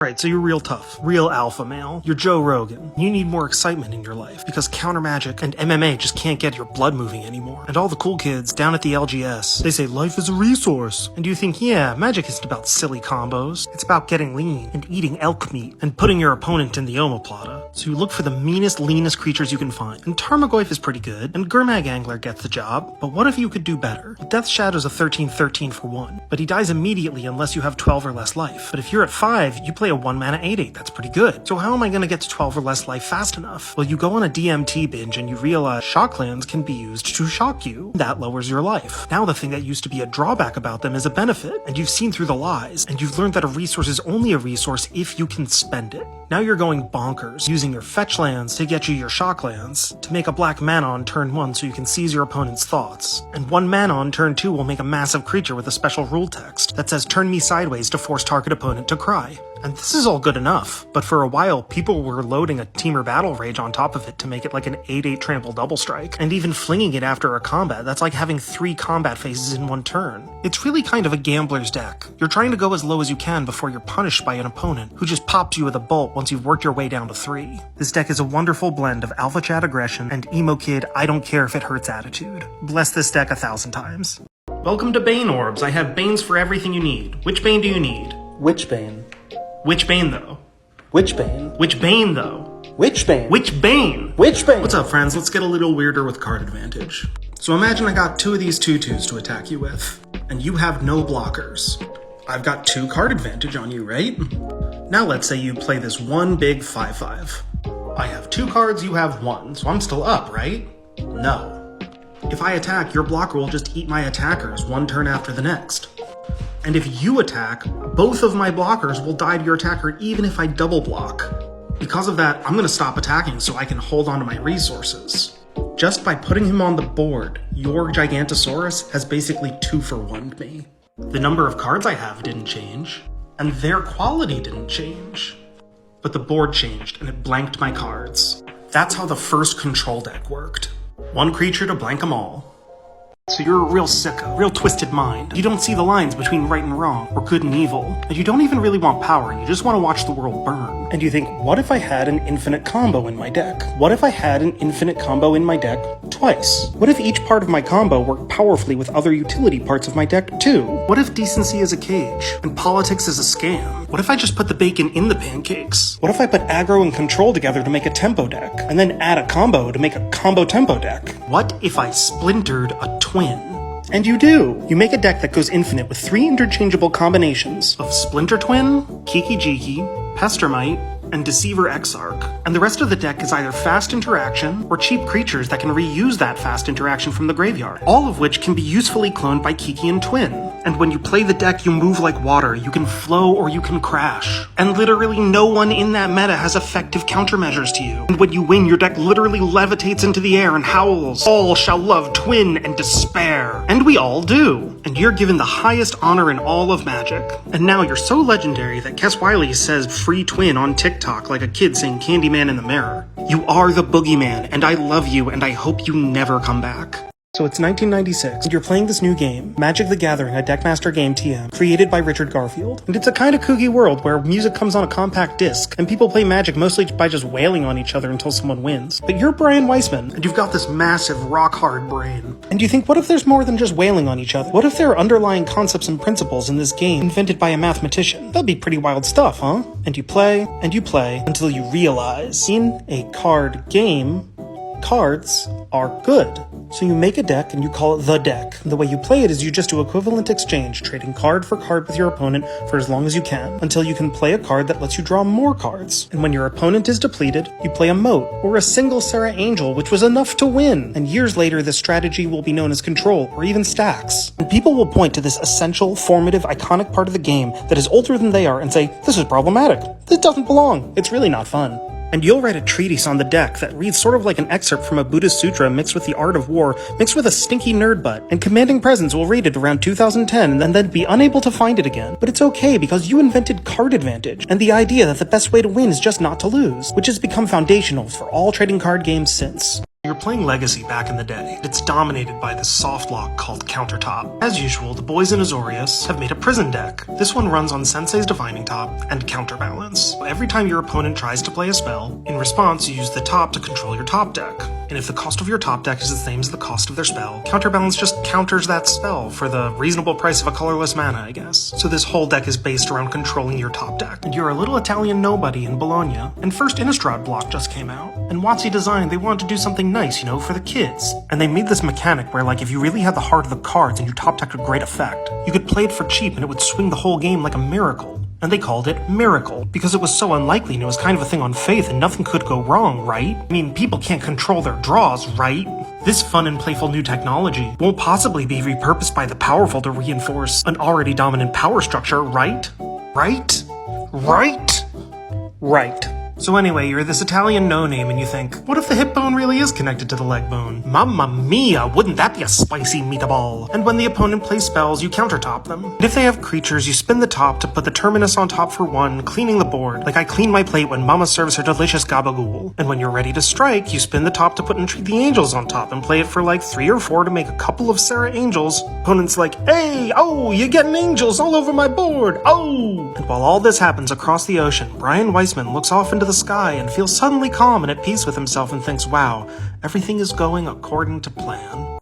Right, so you're real tough, real alpha male. You're Joe Rogan. You need more excitement in your life because counter magic and MMA just can't get your blood moving anymore. And all the cool kids down at the LGS, they say life is a resource. And you think, yeah, magic isn't about silly combos. It's about getting lean and eating elk meat and putting your opponent in the omoplata. So you look for the meanest, leanest creatures you can find. And Tarmogoyf is pretty good, and Gurmag Angler gets the job, but what if you could do better? Death Shadow's a 13/13 for 1, but he dies immediately unless you have 12 or less life. But if you're at 5, you play a 1-mana 8/8, that's pretty good. So how am I gonna get to 12 or less life fast enough? Well, you go on a DMT binge and you realize shocklands can be used to shock you. That lowers your life. Now the thing that used to be a drawback about them is a benefit, and you've seen through the lies, and you've learned that a resource is only a resource if you can spend it. Now you're going bonkers, using your fetch lands to get you your shocklands, to make a black mana on turn 1 so you can seize your opponent's thoughts. And 1 mana on turn 2 will make a massive creature with a special rule text that says turn me sideways to force target opponent to cry. And this is all good enough, but for a while people were loading a Teamer Battle Rage on top of it to make it like an 8/8 trample double strike, and even flinging it after a combat. That's like having 3 combat phases in 1 turn. It's really kind of a gambler's deck. You're trying to go as low as you can before you're punished by an opponent who just pops you with a bolt once you've worked your way down to 3. This deck is a wonderful blend of alpha chat aggression and emo kid I don't care if it hurts attitude. Bless this deck 1,000 times. Welcome to Bane Orbs. I have Banes for everything you need. Which Bane do you need? Which Bane? Which Bane, though? Which Bane? Which Bane, though? Which Bane? Which Bane? Which Bane? What's up, friends? Let's get a little weirder with card advantage. So imagine I got 2 of these 2/2s to attack you with, and you have no blockers. I've got 2 card advantage on you, right? Now let's say you play this one big 5/5. I have 2 cards, you have 1, so I'm still up, right? No. If I attack, your blocker will just eat my attackers 1 turn after the next. And if you attack, both of my blockers will die to your attacker even if I double block. Because of that, I'm gonna stop attacking so I can hold on to my resources. Just by putting him on the board, your Gigantosaurus has basically 2-for-1'd me. The number of cards I have didn't change, and their quality didn't change. But the board changed, and it blanked my cards. That's how the first control deck worked. 1 creature to blank them all. So you're a real sicko, real twisted mind. You don't see the lines between right and wrong, or good and evil, and you don't even really want power, you just want to watch the world burn. And you think, what if I had an infinite combo in my deck? What if I had an infinite combo in my deck twice? What if each part of my combo worked powerfully with other utility parts of my deck too? What if decency is a cage, and politics is a scam? What if I just put the bacon in the pancakes? What if I put aggro and control together to make a tempo deck, and then add a combo to make a combo tempo deck? What if I splintered a twin? And you do! You make a deck that goes infinite with 3 interchangeable combinations of Splinter Twin, Kiki Jiki, Pestermite, and Deceiver Exarch. And the rest of the deck is either fast interaction or cheap creatures that can reuse that fast interaction from the graveyard, all of which can be usefully cloned by Kiki and Twin. And when you play the deck, you move like water, you can flow or you can crash. And literally no one in that meta has effective countermeasures to you. And when you win, your deck literally levitates into the air and howls, "All shall love Twin and despair." And we all do. And you're given the highest honor in all of Magic. And now you're so legendary that Kes Wiley says free Twin on TikTok like a kid saying Candyman in the mirror. You are the boogeyman, and I love you, and I hope you never come back. So it's 1996, and you're playing this new game, Magic the Gathering, a Deckmaster game TM, created by Richard Garfield. And it's a kind of kooky world where music comes on a compact disc, and people play Magic mostly by just wailing on each other until someone wins. But you're Brian Weissman, and you've got this massive, rock-hard brain. And you think, what if there's more than just wailing on each other? What if there are underlying concepts and principles in this game invented by a mathematician? That'd be pretty wild stuff, huh? And you play, until you realize, in a card game, cards are good. So you make a deck and you call it the deck. And the way you play it is you just do equivalent exchange, trading card for card with your opponent for as long as you can, until you can play a card that lets you draw more cards. And when your opponent is depleted, you play a moat, or a single Sarah Angel, which was enough to win. And years later, this strategy will be known as control, or even stacks. And people will point to this essential, formative, iconic part of the game that is older than they are and say, this is problematic. This doesn't belong. It's really not fun. And you'll write a treatise on the deck that reads sort of like an excerpt from a Buddhist sutra mixed with the art of war, mixed with a stinky nerd butt, and Commanding Presence will read it around 2010 and then be unable to find it again. But it's okay because you invented card advantage, and the idea that the best way to win is just not to lose, which has become foundational for all trading card games since. You're playing Legacy back in the day. It's dominated by this soft lock called Countertop. As usual, the boys in Histories have made a prison deck. This one runs on Sensei's Divining Top and Counterbalance. Every time your opponent tries to play a spell, in response you use the top to control your top deck. And if the cost of your top deck is the same as the cost of their spell, Counterbalance just counters that spell for the reasonable price of a colorless mana, I guess. So this whole deck is based around controlling your top deck. And you're a little Italian nobody in Bologna, and first Innistrad block just came out. And WotC Design, they wanted to do something nice, for the kids. And they made this mechanic where, if you really had the heart of the cards and your top deck had great effect, you could play it for cheap and it would swing the whole game like a miracle. And they called it Miracle, because it was so unlikely and it was kind of a thing on faith and nothing could go wrong, right? I mean, people can't control their draws, right? This fun and playful new technology won't possibly be repurposed by the powerful to reinforce an already dominant power structure, right? Right? Right? Right. So anyway, you're this Italian no-name and you think, what if the hip bone really is connected to the leg bone? Mamma mia, wouldn't that be a spicy meatball? And when the opponent plays spells, you countertop them. And if they have creatures, you spin the top to put the terminus on top for 1, cleaning the board, like I clean my plate when Mama serves her delicious gabagool. And when you're ready to strike, you spin the top to put Entreat the Angels on top and play it for 3 or 4 to make a couple of Sarah Angels. Opponent's like, hey, oh, you're getting angels all over my board, oh! And while all this happens across the ocean, Brian Weissman looks off into the sky and feels suddenly calm and at peace with himself and thinks, wow, everything is going according to plan.